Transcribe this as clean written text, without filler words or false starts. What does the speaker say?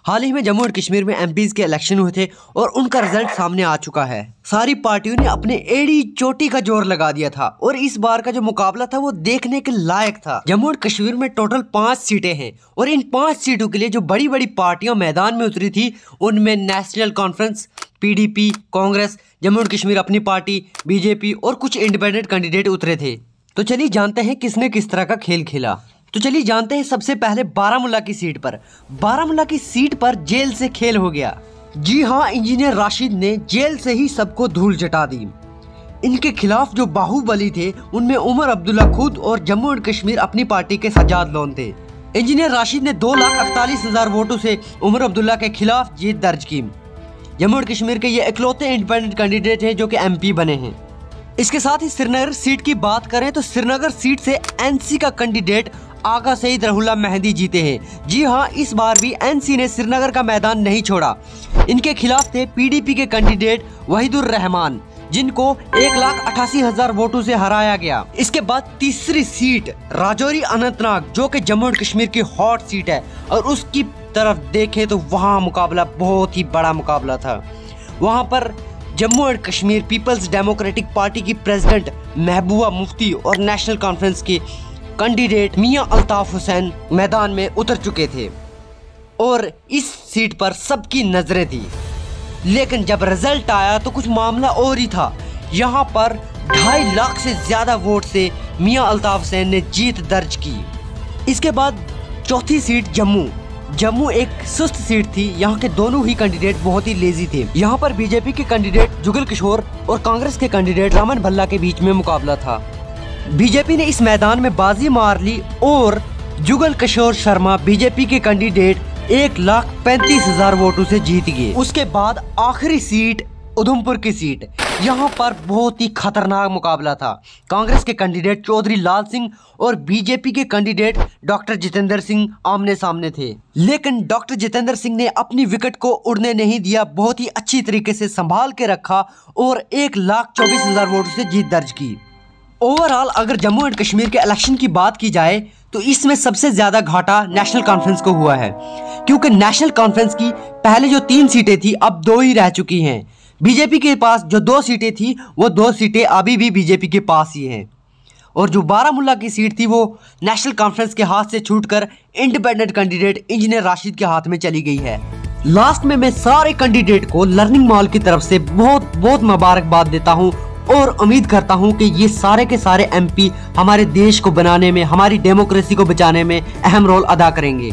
हाल ही में जम्मू और कश्मीर में एमपीज के इलेक्शन हुए थे और उनका रिजल्ट सामने आ चुका है। सारी पार्टियों ने अपने एड़ी चोटी का जोर लगा दिया था और इस बार का जो मुकाबला था वो देखने के लायक था। जम्मू और कश्मीर में टोटल 5 सीटें हैं और इन 5 सीटों के लिए जो बड़ी बड़ी पार्टियां मैदान में उतरी थी उनमें national conference, PDP, Congress, Jammu और कश्मीर अपनी पार्टी, बीजेपी और कुछ इंडिपेंडेंट कैंडिडेट उतरे थे। तो चलिए जानते हैं किसने किस तरह का खेल खेला। तो चलिए जानते हैं सबसे पहले बारामूला की सीट पर। बारामूला की सीट पर जेल से खेल हो गया। जी हाँ, इंजीनियर राशिद ने जेल से ही सबको धूल चटा दी। इनके खिलाफ जो बाहुबली थे उनमें उमर अब्दुल्ला खुद और जम्मू और कश्मीर अपनी पार्टी के सज्जाद लोन थे। इंजीनियर राशिद ने 2,48,000 वोटों से उमर अब्दुल्ला के खिलाफ जीत दर्ज की। जम्मू और कश्मीर के ये इकलौते इंडिपेंडेंट कैंडिडेट हैं जो कि एमपी बने हैं। इसके साथ ही श्रीनगर सीट की बात करें तो श्रीनगर सीट से एनसी का कैंडिडेट आगा सईद रहुल्ला मेहंदी जीते हैं। जी हाँ, इस बार भी एनसी ने श्रीनगर का मैदान नहीं छोड़ा। इनके खिलाफ थे पीडीपी के कैंडिडेट वहीदुर रहमान, जिनको 1,88,000 वोटों से हराया गया। इसके बाद तीसरी सीट राजौरी अनंतनाग, जो कि जम्मू और कश्मीर की हॉट सीट है, और उसकी तरफ देखें तो वहाँ मुकाबला बहुत ही बड़ा मुकाबला था। वहाँ पर जम्मू और कश्मीर पीपल्स डेमोक्रेटिक पार्टी की प्रेसिडेंट महबूबा मुफ्ती और नेशनल कॉन्फ्रेंस के कैंडिडेट मियां अल्ताफ हुसैन मैदान में उतर चुके थे और इस सीट पर सबकी नजरें थी। लेकिन जब रिजल्ट आया तो कुछ मामला और ही था। यहाँ पर 2.5 लाख से ज्यादा वोट से मियां अल्ताफ हुसैन ने जीत दर्ज की। इसके बाद चौथी सीट जम्मू एक सुस्त सीट थी। यहाँ के दोनों ही कैंडिडेट बहुत ही लेजी थे। यहाँ पर बीजेपी के कैंडिडेट जुगल किशोर और कांग्रेस के कैंडिडेट रामन भल्ला के बीच में मुकाबला था। बीजेपी ने इस मैदान में बाजी मार ली और जुगल किशोर शर्मा बीजेपी के कैंडिडेट 1,35,000 वोटों से जीत गए। उसके बाद आखिरी सीट उधमपुर की सीट, यहाँ पर बहुत ही खतरनाक मुकाबला था। कांग्रेस के कैंडिडेट चौधरी लाल सिंह और बीजेपी के कैंडिडेट डॉक्टर जितेंद्र सिंह आमने सामने थे। लेकिन डॉक्टर जितेंद्र सिंह ने अपनी विकेट को उड़ने नहीं दिया, बहुत ही अच्छी तरीके से संभाल के रखा और 1,24,000 वोटों से जीत दर्ज की। ओवरऑल अगर जम्मू एंड कश्मीर के इलेक्शन की बात की जाए तो इसमें सबसे ज्यादा घाटा नेशनल कॉन्फ्रेंस को हुआ है, क्योंकि नेशनल कॉन्फ्रेंस की पहले जो 3 सीटें थी अब 2 ही रह चुकी हैं। बीजेपी के पास जो 2 सीटें थी वो 2 सीटें अभी भी बीजेपी के पास ही हैं, और जो बारामूला की सीट थी वो नेशनल कॉन्फ्रेंस के हाथ से छूटकर इंडिपेंडेंट कैंडिडेट इंजीनियर राशिद के हाथ में चली गई है। लास्ट में मैं सारे कैंडिडेट को लर्निंग मॉल की तरफ से बहुत बहुत मुबारकबाद देता हूँ और उम्मीद करता हूं कि ये सारे के सारे एमपी हमारे देश को बनाने में, हमारी डेमोक्रेसी को बचाने में अहम रोल अदा करेंगे।